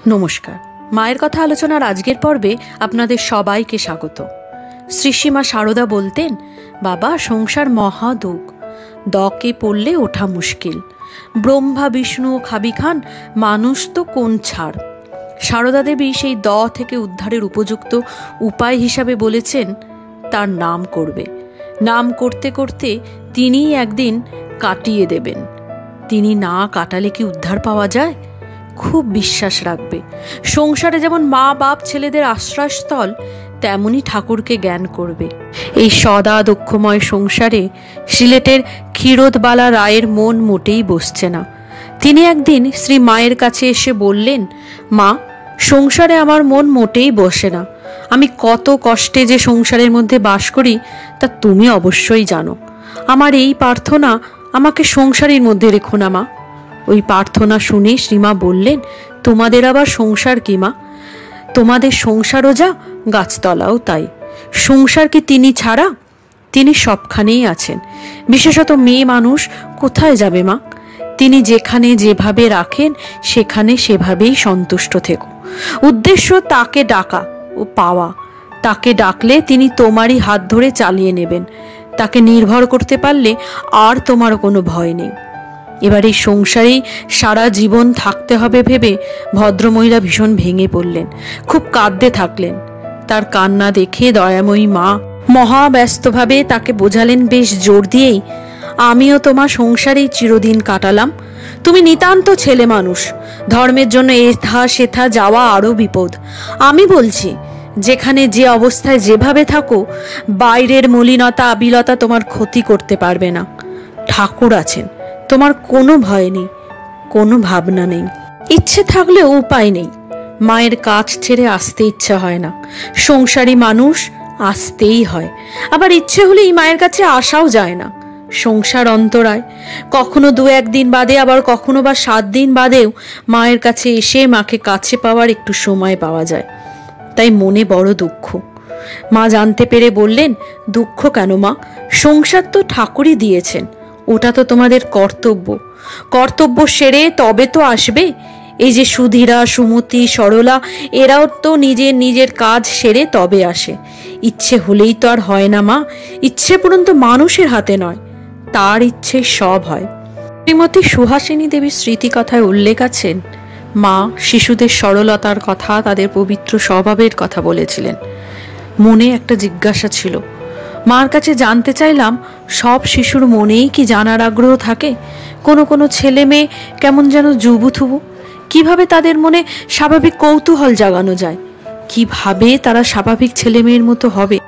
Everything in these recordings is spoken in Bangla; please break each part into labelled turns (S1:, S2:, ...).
S1: নমস্কার। মায়ের কথা আলোচনার আজকের পর্বে আপনাদের সবাইকে স্বাগত। শ্রীশ্রীমা সারদা বলতেন, বাবা, সংসার মহা দুঃখ, দকে পড়লে ওঠা মুশকিল। ব্রহ্মা বিষ্ণু ও খাবি খান, মানুষ তো কোন ছাড়। সারদা দেবী সেই দ থেকে উদ্ধারের উপযুক্ত উপায় হিসাবে বলেছেন তার নাম করবে। নাম করতে করতে তিনিই একদিন কাটিয়ে দেবেন। তিনি না কাটালে কি উদ্ধার পাওয়া যায়? খুব বিশ্বাস রাখবে। সংসারে যেমন মা বাপ ছেলেদের আশ্রয়স্থল, তেমনি ঠাকুরকে জ্ঞান করবে। এই সদা দুঃখময় সংসারে সিলেটের ক্ষীরোদবালা রায়ের মন মোটেই বসছে না। তিনি একদিন শ্রী মায়ের কাছে এসে বললেন, মা, সংসারে আমার মন মোটেই বসে না। আমি কত কষ্টে যে সংসারের মধ্যে বাস করি তা তুমি অবশ্যই জানো। আমার এই প্রার্থনা, আমাকে সংসারের মধ্যে রেখো না মা। ওই প্রার্থনা শুনে শ্রীমা বললেন, তোমাদের আবার সংসার কি মা? তোমাদের সংসারও যা, গাছতলাও তাই। সংসার কি তিনি ছাড়া? তিনি সবখানেই আছেন। বিশেষত মেয়ে মানুষ কোথায় যাবে মা? তিনি যেখানে যেভাবে রাখেন সেখানে সেভাবেই সন্তুষ্ট থেকো। উদ্দেশ্য তাকে ডাকা ও পাওয়া। তাকে ডাকলে তিনি তোমারই হাত ধরে চালিয়ে নেবেন। তাকে নির্ভর করতে পারলে আর তোমার কোনো ভয় নেই। এবার এই সংসারেই সারা জীবন থাকতে হবে ভেবে ভদ্রমহিলা ভীষণ ভেঙে পড়লেন, খুব কাঁদতে থাকলেন। তার কান্না দেখে দয়াময়ী মা মহাব্যস্তভাবে তাকে বোঝালেন বেশ জোর দিয়েই, আমিও তোমার সংসারেই চিরদিন কাটালাম। তুমি নিতান্ত ছেলে মানুষ, ধর্মের জন্য এথা সেথা যাওয়া আরও বিপদ। আমি বলছি, যেখানে যে অবস্থায় যেভাবে থাকো, বাইরের মলিনতা আবিলতা তোমার ক্ষতি করতে পারবে না। ঠাকুর আছেন, তোমার কোনো ভয় নেই, কোনো ভাবনা নেই। ইচ্ছে থাকলেও উপায় নেই। মায়ের কাজ ছেড়ে আসতে ইচ্ছা হয় না। সংসারী মানুষ, আসতেই হয়। আবার ইচ্ছে হলেই মায়ের কাছে আসাও যায় না। সংসার অন্তরায়। কখনো 2-1 দিন বাদে, আবার কখনো বা 7 দিন বাদেও মায়ের কাছে এসে মাকে কাছে পাওয়ার একটু সময় পাওয়া যায়। তাই মনে বড় দুঃখ। মা জানতে পেরে বললেন, দুঃখ কেন মা? সংসার তো ঠাকুরই দিয়েছেন, ওটা তো তোমাদের কর্তব্য। কর্তব্য সেরে তবে তো আসবে। এই যে সুধীরা, সুমতি, সরলা, এরাও তো নিজের নিজের কাজ সেরে তবে আসে। ইচ্ছে হলেই তো আর হয় না মা। ইচ্ছে পূরণ তো মানুষের হাতে নয়, তার ইচ্ছে সব হয়। শ্রীমতী সুহাসিনী দেবীর স্মৃতিকথায় উল্লেখ আছেন, মা শিশুদের সরলতার কথা, তাদের পবিত্র স্বভাবের কথা বলেছিলেন। মনে একটা জিজ্ঞাসা ছিল। মার কাছে জানতে চাইলাম, সব শিশুর মনেই কি জানার আগ্রহ থাকে? কোনো কোনো ছেলে মেয়ে কেমন যেন জুবুথুবু। কিভাবে তাদের মনে স্বাভাবিক কৌতূহল জাগানো যায়? কিভাবে তারা স্বাভাবিক ছেলে মেয়ের মতো হবে?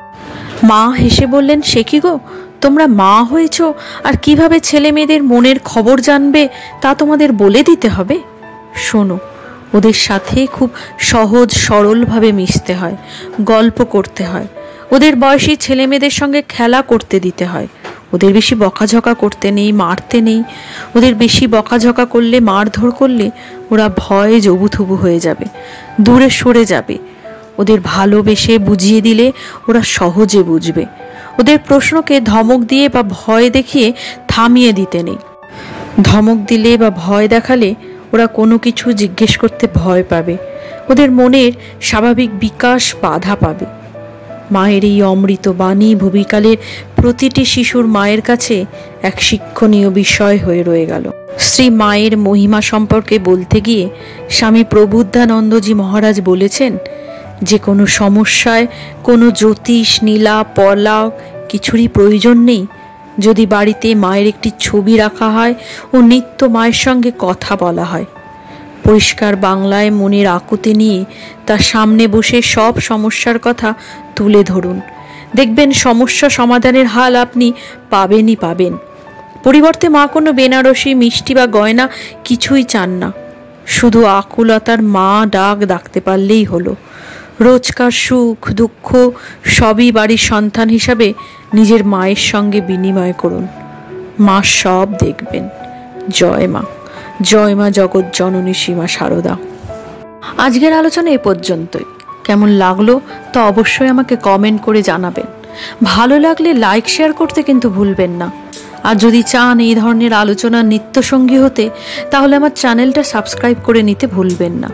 S1: মা হেসে বললেন, সে কি গো, তোমরা মা হয়েছ, আর কিভাবে ছেলে মেয়েদের মনের খবর জানবে তা তোমাদের বলে দিতে হবে? শোনো, ওদের সাথে খুব সহজ সরলভাবে মিশতে হয়, গল্প করতে হয়। ওদের বয়সী ছেলে মেয়েদের সঙ্গে খেলা করতে দিতে হয়। ওদের বেশি বকাঝকা করতে নেই, মারতে নেই। ওদের বেশি বকাঝকা করলে, মারধর করলে ওরা ভয়ে জবুথুবু হয়ে যাবে, দূরে সরে যাবে। ওদের ভালোবেসে বুঝিয়ে দিলে ওরা সহজে বুঝবে। ওদের প্রশ্নকে ধমক দিয়ে বা ভয় দেখিয়ে থামিয়ে দিতে নেই। ধমক দিলে বা ভয় দেখালে ওরা কোনো কিছু জিজ্ঞেস করতে ভয় পাবে। ওদের মনের স্বাভাবিক বিকাশ বাধা পাবে। মায়ের এই অমৃত বাণী ভূমিকালের প্রতিটি শিশুর মায়ের কাছে এক শিক্ষণীয় বিষয় হয়ে রয়ে গেল। শ্রী মায়ের মহিমা সম্পর্কে বলতে গিয়ে স্বামী প্রবুদ্ধানন্দজি মহারাজ বলেছেন, যে কোনো সমস্যায় কোনো জ্যোতিষ, নীলা, পলা কিছুরই প্রয়োজন নেই। যদি বাড়িতে মায়ের একটি ছবি রাখা হয় ও নিত্য মায়ের সঙ্গে কথা বলা হয়, পরিষ্কার বাংলায় মনের আকুতি নিয়ে তার সামনে বসে সব সমস্যার কথা তুলে ধরুন, দেখবেন সমস্যা সমাধানের হাল আপনি পাবেনই পাবেন। পরিবর্তে মা কোনো বেনারসি, মিষ্টি বা গয়না কিছুই চান না। শুধু আকুলতার মা ডাকতে পারলেই হলো। রোজকার সুখ দুঃখ সবই বাড়ির সন্তান হিসাবে নিজের মায়ের সঙ্গে বিনিময় করুন। মা সব দেখবেন। জয় মা, জয় মা জগৎ জননী শ্রীমা সারদা। আজকের আলোচনা এ পর্যন্তই। কেমন লাগলো তা অবশ্যই আমাকে কমেন্ট করে জানাবেন। ভালো লাগলে লাইক শেয়ার করতে কিন্তু ভুলবেন না। আর যদি চান এই ধরনের আলোচনা নিত্যসঙ্গী হতে, তাহলে আমার চ্যানেলটা সাবস্ক্রাইব করে নিতে ভুলবেন না।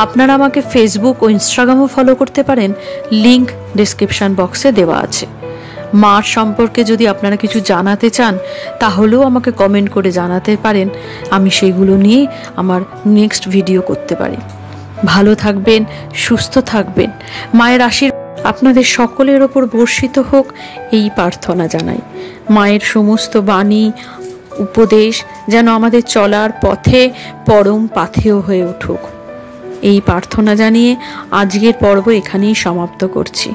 S1: আপনারা আমাকে ফেসবুক ও ইনস্টাগ্রামও ফলো করতে পারেন, লিংক ডেসক্রিপশন বক্সে দেওয়া আছে। মার সম্পর্কে যদি আপনারা কিছু জানাতে চান তাহলেও আমাকে কমেন্ট করে জানাতে পারেন, আমি সেগুলো নিয়ে আমার নেক্সট ভিডিও করতে পারি। ভালো থাকবেন, সুস্থ থাকবেন, মায়ের আশীর্বাদ আপনাদের সকলের ওপর বর্ষিত হোক এই প্রার্থনা জানাই। মায়ের সমস্ত বাণী উপদেশ যেন আমাদের চলার পথে পরম পাথেয় হয়ে উঠুক, এই প্রার্থনা জানিয়ে আজকের পর্ব এখানেই সমাপ্ত করছি।